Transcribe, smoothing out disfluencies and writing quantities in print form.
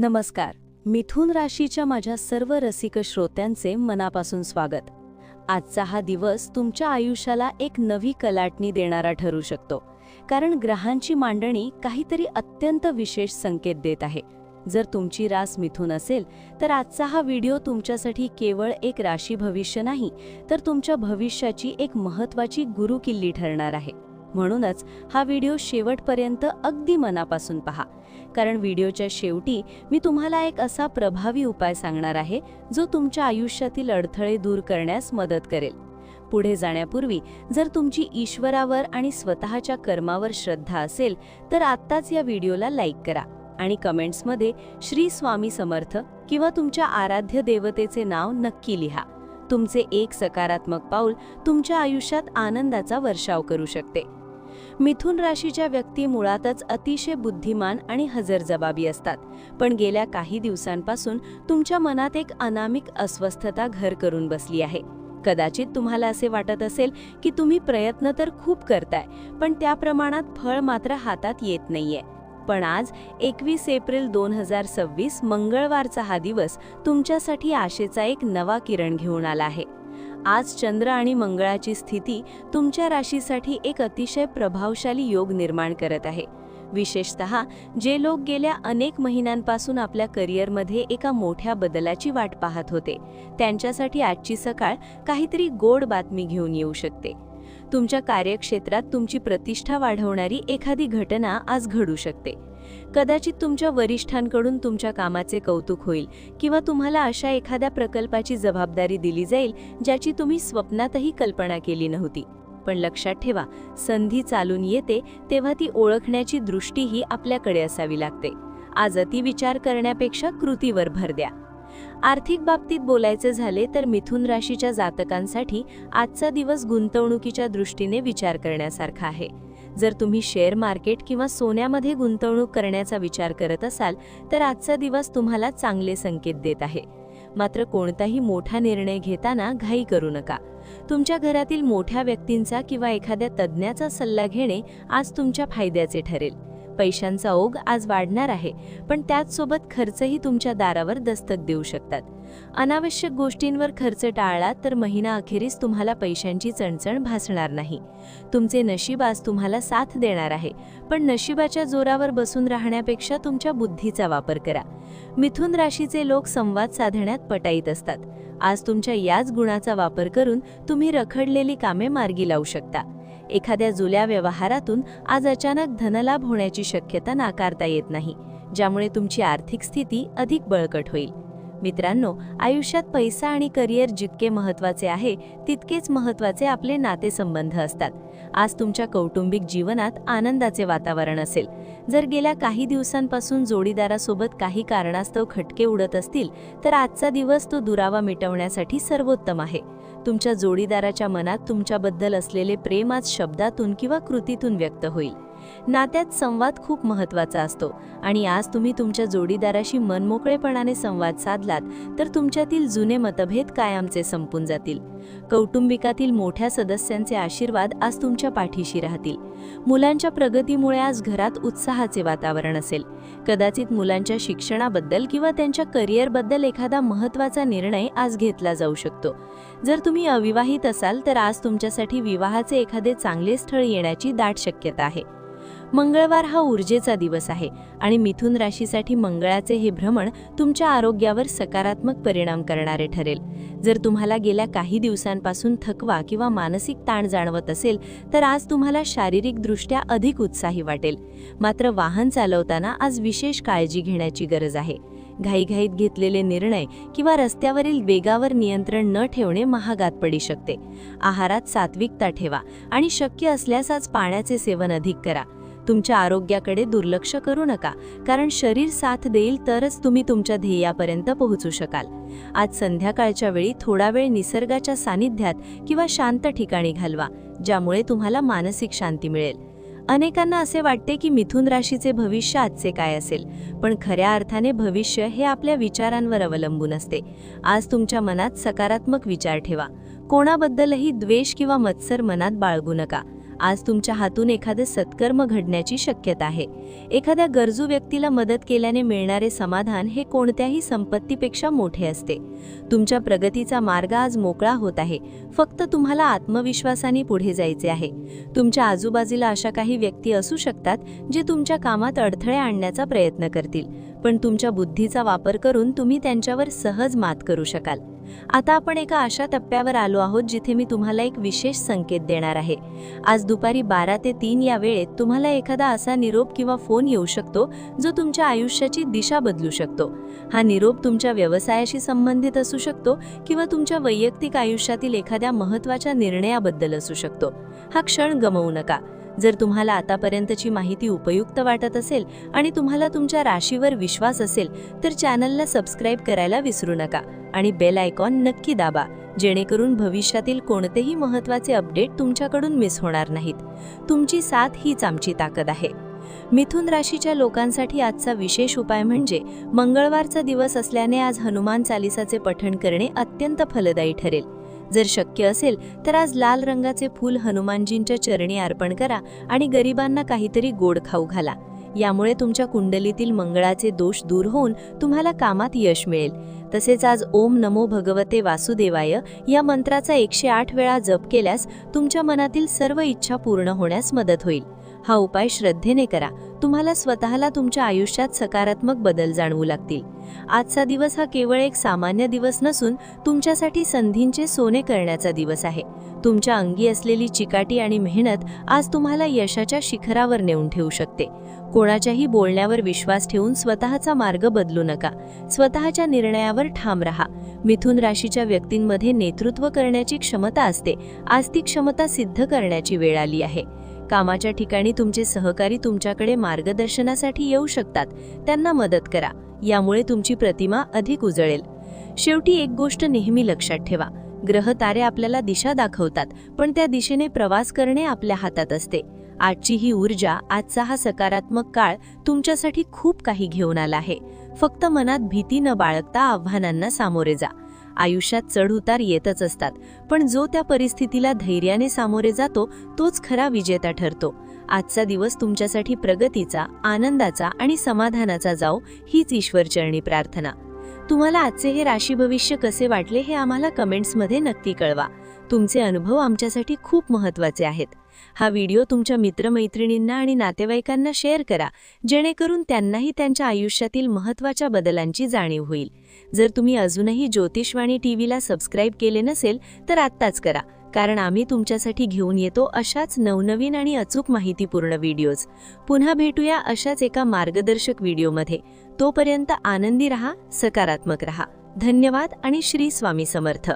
नमस्कार. मिथुन राशीच्या माझ्या सर्व रसिक श्रोत्यांचे मनापासून स्वागत. आजचा हा दिवस तुमच्या आयुष्याला एक नवी कलाटणी देणारा ठरू शकतो, कारण ग्रहांची मांडणी काहीतरी अत्यंत विशेष संकेत देत आहे. जर तुमची रास मिथुन असेल तर आजचा हा व्हिडिओ तुमच्यासाठी केवळ एक राशी भविष्य नाही, तर तुमच्या भविष्याची एक महत्त्वाची गुरुकिल्ली ठरणार आहे. म्हणूनच हा व्हिडिओ शेवटपर्यंत अगदी मनापासून पहा, कारण व्हिडिओच्या शेवटी मी तुम्हाला एक असा प्रभावी उपाय सांगणार आहे जो तुमच्या आयुष्यातील अडथळे दूर करण्यास मदत करेल. पुढे जाण्यापूर्वी जर तुमची ईश्वरावर आणि स्वतःच्या कर्मावर श्रद्धा असेल तर आत्ताच या व्हिडिओला लाईक करा आणि कमेंट्समध्ये श्री स्वामी समर्थ किंवा तुमच्या आराध्य देवतेचे नाव नक्की लिहा. तुमचे एक सकारात्मक पाऊल तुमच्या आयुष्यात आनंदाचा वर्षाव करू शकते. मिथुन राशीच्या व्यक्ती मुळातच अतिशय बुद्धिमान आणि हजरजबाबी असतात, पण गेल्या काही दिवसांपासून तुमच्या मनात एक अनामिक अस्वस्थता घर करून बसली आहे. कदाचित तुम्हाला असे वाटत असेल की तुम्ही प्रयत्न तर खूप करताय, पण त्या प्रमाणात फळ मात्र हातात येत नाहीये. पण आज 21 एप्रिल 2026 मंगळवारचा हा दिवस तुमच्यासाठी आशेचा एक नवा किरण घेऊन आला आहे. आज चंद्र आणि मंगळाची स्थिती तुमच्या राशीसाठी एक अतिशय प्रभावशाली योग निर्माण करत आहे. विशेषतः जे लोक गेल्या अनेक महिन्यांपासून आपल्या करिअरमध्ये एका मोठ्या बदलाची वाट पाहत होते, त्यांच्यासाठी आजची सकाळ काहीतरी गोड बातमी घेऊन येऊ शकते. तुमच्या कार्यक्षेत्रात तुमची प्रतिष्ठा वाढवणारी एखादी घटना आज घडू शकते. कदाचित तुमच्या वरिष्ठांकडून तुमच्या कामाचे कौतुक होईल किंवा तुम्हाला अशा एखाद्या प्रकल्पाची जबाबदारी दिली जाईल ज्याची तुम्ही स्वप्नातही कल्पना केली नव्हती. पण लक्षात ठेवा, संधी चालून येते तेव्हा ती ओळखण्याची दृष्टीही आपल्याकडे असावी लागते. आज अतिविचार करण्यापेक्षा कृतीवर भर द्या. आर्थिक बाबतीत बोलायचे झाले तर मिथुन राशीच्या जातकांसाठी आजचा दिवस गुंतवणुकीच्या दृष्टीने विचार करण्यासारखा आहे. जर तुम्ही शेअर मार्केट किंवा सोन्यामध्ये गुंतवणूक करण्याचा विचार करत असाल तर आजचा दिवस तुम्हाला चांगले संकेत देत आहे. मात्र कोणताही मोठा निर्णय घेताना घाई करू नका. तुमच्या घरातील मोठ्या व्यक्तींचा किंवा एखाद्या तज्ज्ञाचा सल्ला घेणे आज तुमच्या फायद्याचे ठरेल. पैशांचा ओघ आज वाढणार आहे, पण त्याचसोबत खर्चही तुमच्या दारावर दस्तक देऊ शकतात. अनावश्यक गोष्टींवर खर्च टाळला तर महिना अखेरीस तुम्हाला पैशांची चणचण भासणार नाही. तुमचे नशीब आज तुम्हाला साथ देणार आहे, पण नशिबाच्या जोरावर बसून राहण्यापेक्षा तुमच्या बुद्धीचा वापर करा. मिथुन राशीचे लोक संवाद साधण्यात पटाईत असतात. आज तुमच्या याच गुणाचा वापर करून तुम्ही रखडलेली कामे मार्गी लावू शकता. एखाद्या जुल्या व्यवहारातून आज अचानक धनलाभ होण्याची शक्यता नाकारता येत नाही, ज्यामुळे तुमची आर्थिक स्थिती अधिक बळकट होईल. मित्रांनो, आयुष्यात पैसा आणि करिअर जितके महत्त्वाचे आहे तितकेच महत्त्वाचे आपले नातेसंबंध असतात. आज तुमच्या कौटुंबिक जीवनात आनंदाचे वातावरण असेल. जर गेल्या काही दिवसांपासून जोडीदारासोबत काही कारणास्तव खटके उडत असतील तर आजचा दिवस तो दुरावा मिटवण्यासाठी सर्वोत्तम आहे. तुमच्या जोडीदाराच्या मनात तुमच्याबद्दल असलेले प्रेम आज शब्दातून किंवा कृतीतून व्यक्त होईल. नात्यात संवाद खूप महत्त्वाचा असतो आणि आज तुम्ही तुमच्या जोडीदाराशी मनमोकळेपणाने संवाद साधलात तर तुमच्यातील जुने मतभेद कायमचे संपून जातील. कौटुंबिकातील मोठ्या सदस्यांचे आशीर्वाद आज तुमच्या पाठीशी राहतील. मुलांच्या प्रगतीमुळे आज घरात उत्साहाचे वातावरण असेल. कदाचित मुलांच्या शिक्षणाबद्दल किंवा त्यांच्या करिअरबद्दल एखादा महत्त्वाचा निर्णय आज घेतला जाऊ शकतो. जर तुम्ही अविवाहित असाल तर आज तुमच्यासाठी विवाहाचे एखादे चांगले स्थळ येण्याची दाट शक्यता आहे. मंगळवार हा ऊर्जेचा दिवस आहे आणि मिथुन राशीसाठी मंगळाचे हे भ्रमण तुमच्या आरोग्यावर सकारात्मक परिणाम करणारे ठरेल. जर तुम्हाला गेल्या काही दिवसांपासून थकवा किंवा मानसिक ताण जाणवत असेल तर आज तुम्हाला शारीरिकदृष्ट्या अधिक उत्साही वाटेल. मात्र वाहन चालवताना आज विशेष काळजी घेण्याची गरज आहे. घाईघाईत घेतलेले निर्णय किंवा रस्त्यावरील वेगावर नियंत्रण न ठेवणे महागात पडू शकते. आहारात सात्विकता ठेवा आणि शक्य असल्यास आज पाण्याचे सेवन अधिक करा. तुमच्या आरोग्याकडे दुर्लक्ष करू नका, कारण शरीर साथ देईल तरच तुम्ही तुमच्या ध्येयापर्यंत पोहोचू शकाल. आज संध्याकाळच्या वेळी थोडा वेळ निसर्गाच्या सानिध्यात किंवा शांत ठिकाणी घालवा, ज्यामुळे तुम्हाला मानसिक शांती मिळेल. अनेकांना असे वाटते की मिथुन राशीचे भविष्य आजचे काय असेल, पण खऱ्या अर्थाने भविष्य हे आपल्या विचारांवर अवलंबून असते. आज तुमच्या मनात सकारात्मक विचार ठेवा. कोणाबद्दलही द्वेष किंवा मत्सर मनात बाळगू नका. आज तुमच्या हातून एखादे सत्कर्म घडण्याची शक्यता आहे. एखाद्या गरजू व्यक्तीला मदत केल्याने मिळणारे समाधान हे कोणत्याही संपत्तीपेक्षा मोठे असते. तुमच्या प्रगतीचा मार्ग आज मोकळा होत आहे. फक्त तुम्हाला आत्मविश्वासाने पुढे जायचे आहे. तुमच्या आजूबाजूला अशा काही व्यक्ती असू शकतात जे तुमच्या कामात अडथळे आणण्याचा प्रयत्न करतील, पण तुमच्या बुद्धीचा वापर करून तुम्ही त्यांच्यावर सहज मात करू शकाल. आता आपण एका अशा टप्प्यावर आलो आहोत जिथे मी तुम्हाला एक विशेष संकेत देणार आहे. आज दुपारी 12 ते 3 या वेळेत तुम्हाला एखादा असा निरोप किंवा फोन येऊ शकतो जो तुमच्या आयुष्याची दिशा बदलू शकतो. हा निरोप तुमच्या व्यवसायाशी संबंधित असू शकतो किंवा तुमच्या वैयक्तिक आयुष्यातील एखाद्या महत्त्वाच्या निर्णयाबद्दल असू शकतो. हा क्षण गमावू नका. जर तुम्हाला आतापर्यंतची माहिती उपयुक्त वाटत असेल आणि तुम्हाला तुमच्या राशीवर विश्वास असेल तर चॅनलला सबस्क्राईब करायला विसरू नका आणि बेल आयकॉन नक्की दाबा, जेणेकरून भविष्यातील कोणतेही महत्त्वाचे अपडेट तुमच्याकडून मिस होणार नाहीत. तुमची साथ हीच आमची ताकद आहे. मिथुन राशीच्या लोकांसाठी आजचा विशेष उपाय म्हणजे मंगळवारचा दिवस असल्याने आज हनुमान चालीसाचे पठण करणे अत्यंत फलदायी ठरेल. जर शक्य असेल तर आज लाल रंगाचे फूल हनुमानजींच्या चरणी अर्पण करा आणि गरिबांना काहीतरी गोड खाऊ घाला. यामुळे तुमच्या कुंडलीतील मंगळाचे दोष दूर होऊन तुम्हाला कामात यश मिळेल. तसेच आज ओम नमो भगवते वासुदेवाय या मंत्राचा 108 वेळा जप केल्यास तुमच्या मनातील सर्व इच्छा पूर्ण होण्यास मदत होईल. हा उपाय श्रद्धेने करा. तुम्हाला स्वतःला तुमच्या आयुष्यात सकारात्मक बदल जाणवू लागतील. आजचा दिवस हा केवळ एक सामान्य दिवस नसून तुमच्यासाठी संधींचे सोने करण्याचा दिवस आहे. तुमच्या अंगी असलेली चिकाटी आणि मेहनत आज तुम्हाला यशाच्या शिखरावर नेऊन ठेवू शकते. कोणाच्याही बोलण्यावर विश्वास ठेवून स्वतःचा मार्ग बदलू नका. स्वतःच्या निर्णयावर ठाम राहा. मिथुन राशीच्या व्यक्तींमध्ये नेतृत्व करण्याची क्षमता असते. आज ती क्षमता सिद्ध करण्याची वेळ आली आहे. कामाच्या ठिकाणी तुमचे सहकारी तुमच्याकडे मार्गदर्शनासाठी येऊ शकतात. त्यांना मदत करा. यामुळे तुमची प्रतिमा अधिक उजळेल. शेवटी एक गोष्ट नेहमी लक्षात ठेवा. ग्रह तारे आपल्याला दिशा दाखवतात, पण त्या दिशेने प्रवास करणे आपल्या हातात असते. आजची ही ऊर्जा, आजचा हा सकारात्मक काळ तुमच्यासाठी खूप काही घेऊन आला आहे. फक्त मनात भीती न बाळगता आव्हानांना सामोरे जा. आयुष्यात चढ-उतार येतच असतात, पण जो त्या परिस्थितीला धैर्याने सामोरे जातो तोच खरा विजेता ठरतो. आजचा दिवस तुमच्यासाठी प्रगतीचा, आनंदाचा आणि समाधानाचा जाओ, हीच ईश्वरचरणी प्रार्थना. तुम्हाला आजचे हे राशी भविष्य कसे वाटले हे आम्हाला कमेंट्समध्ये नक्की कळवा. तुमचे अनुभव आमच्यासाठी खूप महत्त्वाचे आहेत. हा व्हिडिओ तुमच्या मित्रमैत्रिणींना आणि नातेवाईकांना शेअर करा, जेणेकरून त्यांनाही त्यांच्या आयुष्यातील महत्त्वाच्या बदलांची जाणीव होईल. जर तुम्ही अजूनही ज्योतिषवाणी टीव्हीला सबस्क्राईब केले नसेल तर आत्ताच करा, कारण आम्ही तुमच्यासाठी घेऊन येतो अशाच नवनवीन आणि अचूक माहितीपूर्ण व्हिडिओज. पुन्हा भेटूया अशाच एका मार्गदर्शक व्हिडिओमध्ये. तोपर्यंत आनंदी रहा, सकारात्मक रहा. धन्यवाद आणि श्री स्वामी समर्थ.